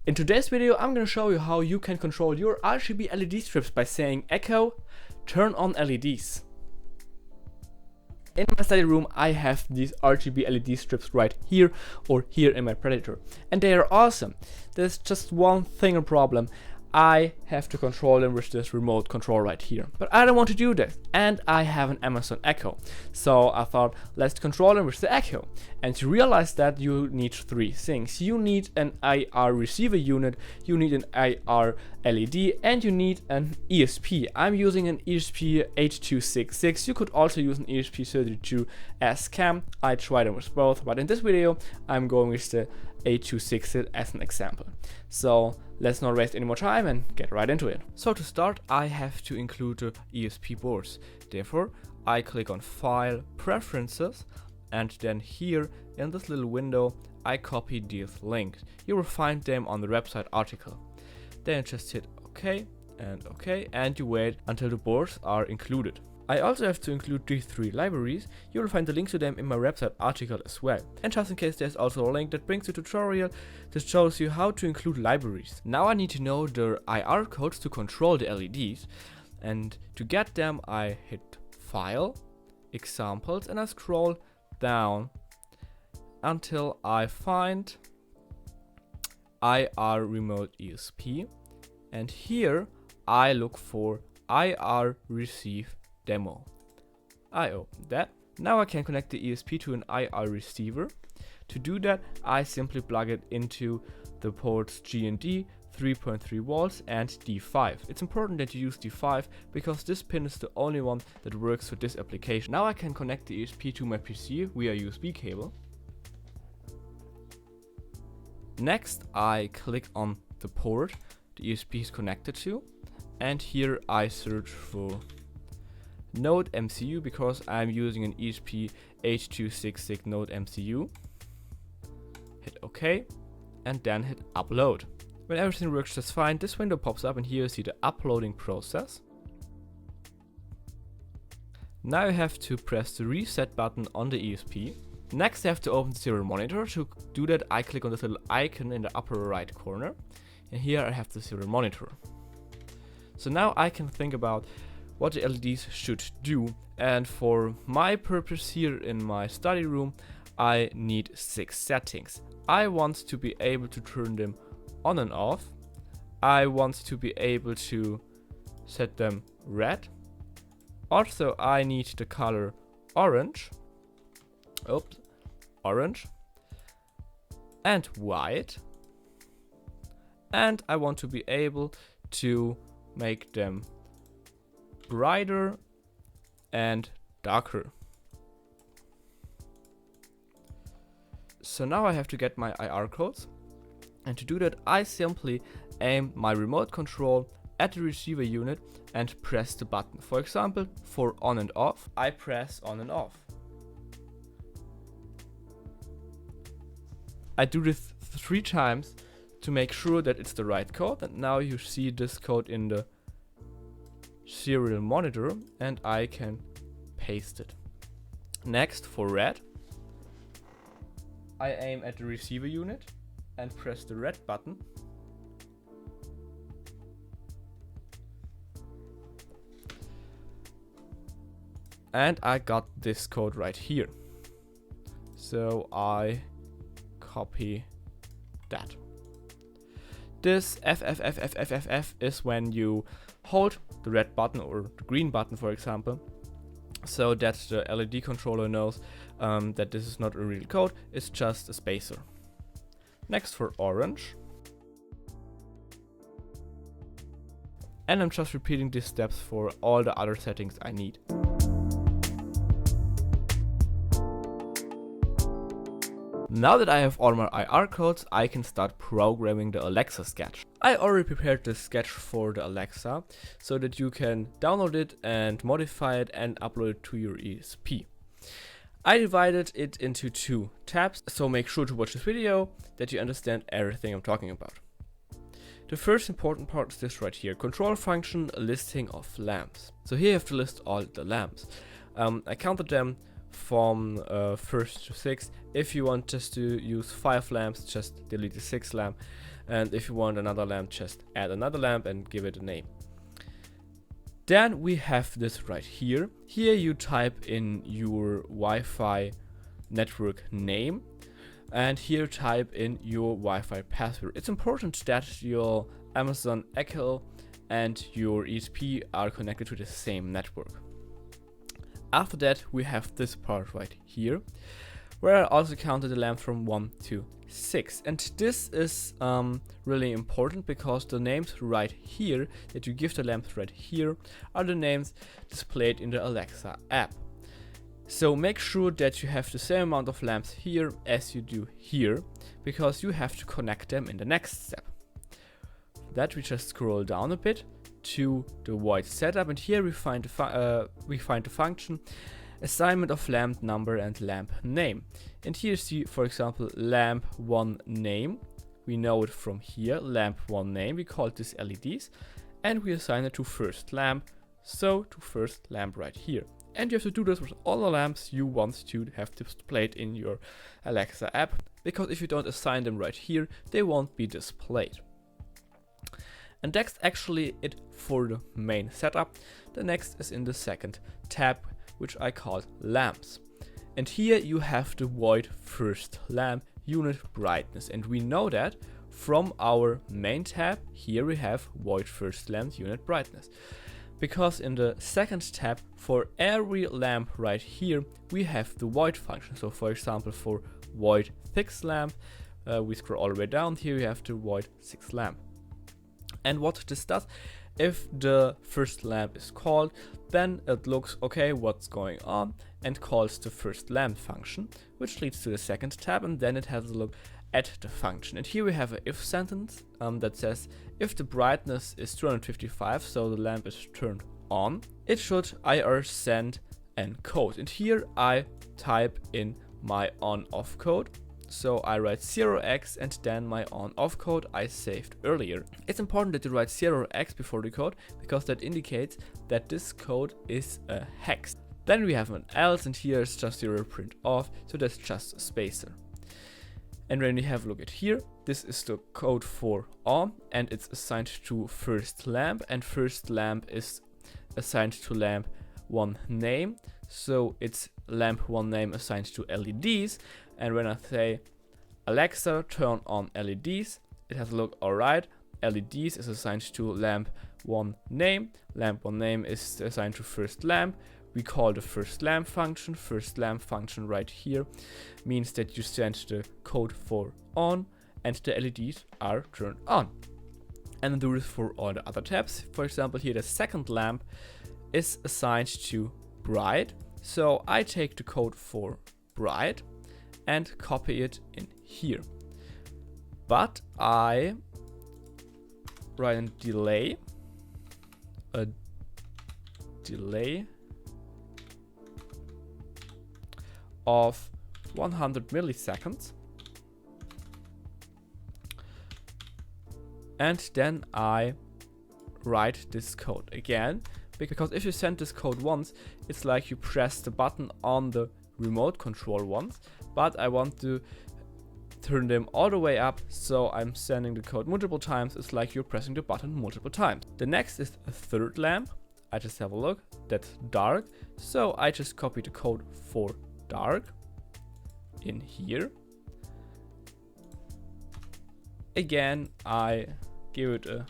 In today's video, I'm going to show you how you can control your RGB LED strips by saying echo, turn on LEDs. In my study room, I have these RGB LED strips right here or here in my Predator. And they are awesome. There's just one thing a problem. I have to control them with this remote control right here. But I don't want to do that. And I have an Amazon Echo. So I thought, let's control them with the Echo. And to realize that, you need three things. You need an IR receiver unit, you need an IR LED, and you need an ESP. I'm using an ESP 8266. You could also use an ESP32 as cam. I tried them with both, but in this video, I'm going with the 8266 as an example. So let's not waste any more time and get right into it. So to start, I have to include the ESP boards. Therefore, I click on File, Preferences, and then here in this little window, I copy these links. You will find them on the website article. Then just hit OK, and you wait until the boards are included. I also have to include these three libraries. You will find the link to them in my website article as well. And just in case, there's also a link that brings a tutorial that shows you how to include libraries. Now I need to know the IR codes to control the LEDs. And to get them, I hit File, Examples, and I scroll down until I find IR Remote ESP. And here I look for IR Receive Demo. I open that. Now I can connect the ESP to an IR receiver. To do that, I simply plug it into the ports G and D, 3.3 volts and D5. It's important that you use D5 because this pin is the only one that works for this application. Now I can connect the ESP to my PC via USB cable. Next, I click on the port the ESP is connected to, and here I search for Node MCU because I'm using an ESP 8266 Node MCU. Hit OK, and then hit Upload. When everything works just fine, this window pops up and here you see the uploading process. Now you have to press the reset button on the ESP. Next I have to open the serial monitor. To do that, I click on this little icon in the upper right corner, and here I have the serial monitor. So now I can think about what the LEDs should do, and for my purpose here in my study room, I need 6 settings. I want to be able to turn them on and off. I want to be able to set them red. Also, I need the color orange. Orange and white. And I want to be able to make them brighter and darker. So now I have to get my IR codes, and to do that I simply aim my remote control at the receiver unit and press the button. For example, for on and off, I press on and off. I do this 3 times to make sure that it's the right code, and now you see this code in the serial monitor and I can paste it. Next, for red, I aim at the receiver unit and press the red button. And I got this code right here. So I copy that. This FFFFFFF is when you hold the red button or the green button, for example, so that the LED controller knows that this is not a real code, it's just a spacer. Next, for orange. And I'm just repeating these steps for all the other settings I need. Now that I have all my IR codes, I can start programming the Alexa sketch. I already prepared the sketch for the Alexa so that you can download it and modify it and upload it to your ESP. I divided it into 2 tabs, so make sure to watch this video that you understand everything I'm talking about. The first important part is this right here, control function listing of lamps. So here you have to list all the lamps. I counted them from first to 6. If you want just to use 5 lamps, just delete the 6th lamp. And if you want another lamp, just add another lamp and give it a name. Then we have this right here. Here you type in your Wi-Fi network name, and here type in your Wi-Fi password. It's important that your Amazon Echo and your ESP are connected to the same network. After that, we have this part right here, where I also counted the lamp from 1 to 6. And this is really important, because the names right here that you give the lamps right here are the names displayed in the Alexa app. So make sure that you have the same amount of lamps here as you do here, because you have to connect them in the next step. That we just scroll down a bit to the void setup, and here we find the function assignment of lamp number and lamp name. And here you see, for example, lamp 1 name. We know it from here, lamp 1 name. We call this LEDs, and we assign it to first lamp, so to first lamp right here. And you have to do this with all the lamps you want to have displayed in your Alexa app, because if you don't assign them right here, they won't be displayed. And that's actually it for the main setup. The next is in the second tab, which I call lamps. And here you have the void first lamp unit brightness. And we know that from our main tab. Here we have void first lamp unit brightness. Because in the second tab, for every lamp right here, we have the void function. So for example, for void 6 lamp, we scroll all the way down. Here we have the void 6 lamp. And what this does, if the first lamp is called, then it looks, okay, what's going on, and calls the first lamp function, which leads to the second tab, and then it has a look at the function. And here we have an if sentence that says, if the brightness is 255, so the lamp is turned on, it should IR send and code. And here I type in my on-off code. So I write 0x and then my on-off code I saved earlier. It's important that you write 0x before the code, because that indicates that this code is a hex. Then we have an else, and here is just 0 print off, so that's just a spacer. And when we have a look at here, this is the code for on, and it's assigned to first lamp, and first lamp is assigned to lamp 1 name. So it's lamp 1 name assigned to LEDs. And when I say Alexa, turn on LEDs, it has a look, alright, LEDs is assigned to lamp 1 name. Lamp 1 name is assigned to first lamp. We call the first lamp function. First lamp function right here means that you send the code for on and the LEDs are turned on. And do this for all the other tabs. For example, here the second lamp is assigned to bright. So I take the code for bright and copy it in here. But I write a delay of 100 milliseconds. And then I write this code again, because if you send this code once, it's like you press the button on the remote control once, but I want to turn them all the way up, so I'm sending the code multiple times. It's like you're pressing the button multiple times. The next is a third lamp. I just have a look, that's dark, so I just copy the code for dark in here. Again, I give it a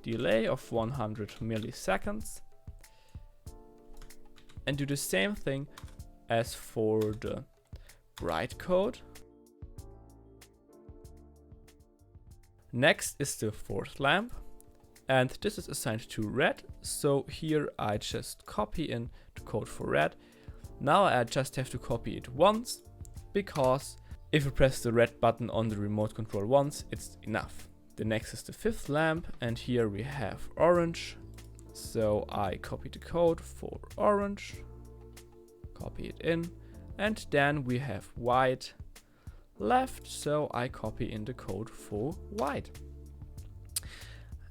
delay of 100 milliseconds and do the same thing as for the bright code. Next is the fourth lamp, and this is assigned to red, so here I just copy in the code for red. Now I just have to copy it once, because if you press the red button on the remote control once, it's enough. The next is the fifth lamp, and here we have orange, so I copy the code for orange, copy it in, and then we have white left, so I copy in the code for white.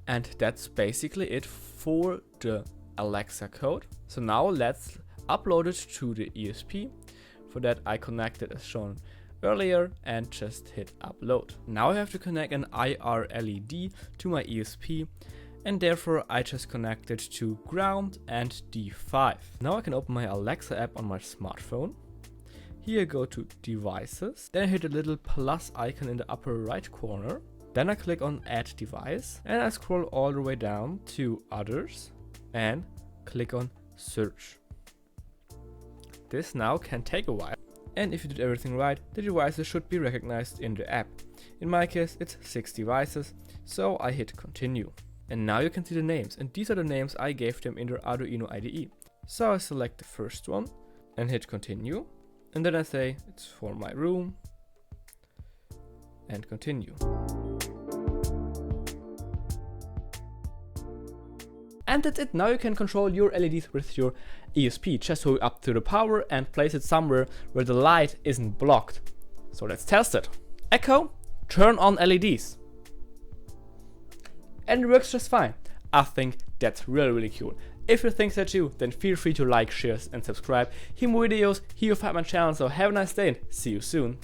And that's basically it for the Alexa code. So now let's upload it to the ESP. For that I connected, as shown earlier and just hit upload. Now I have to connect an IR LED to my ESP, and therefore I just connect it to ground and D5. Now I can open my Alexa app on my smartphone. Here I go to devices, then I hit a little plus icon in the upper right corner. Then I click on add device and I scroll all the way down to others and click on search. This now can take a while, and if you did everything right, the devices should be recognized in the app. In my case it's 6 devices, so I hit continue. And now you can see the names, and these are the names I gave them in their Arduino IDE. So I select the first one and hit continue, and then I say it's for my room and continue. And that's it. Now you can control your LEDs with your ESP. Just hook up to the power and place it somewhere where the light isn't blocked. So let's test it. Echo, turn on LEDs. And it works just fine. I think that's really cool. If you think so too, then feel free to like, share and subscribe. Here more videos, here you find my channel, so have a nice day and see you soon.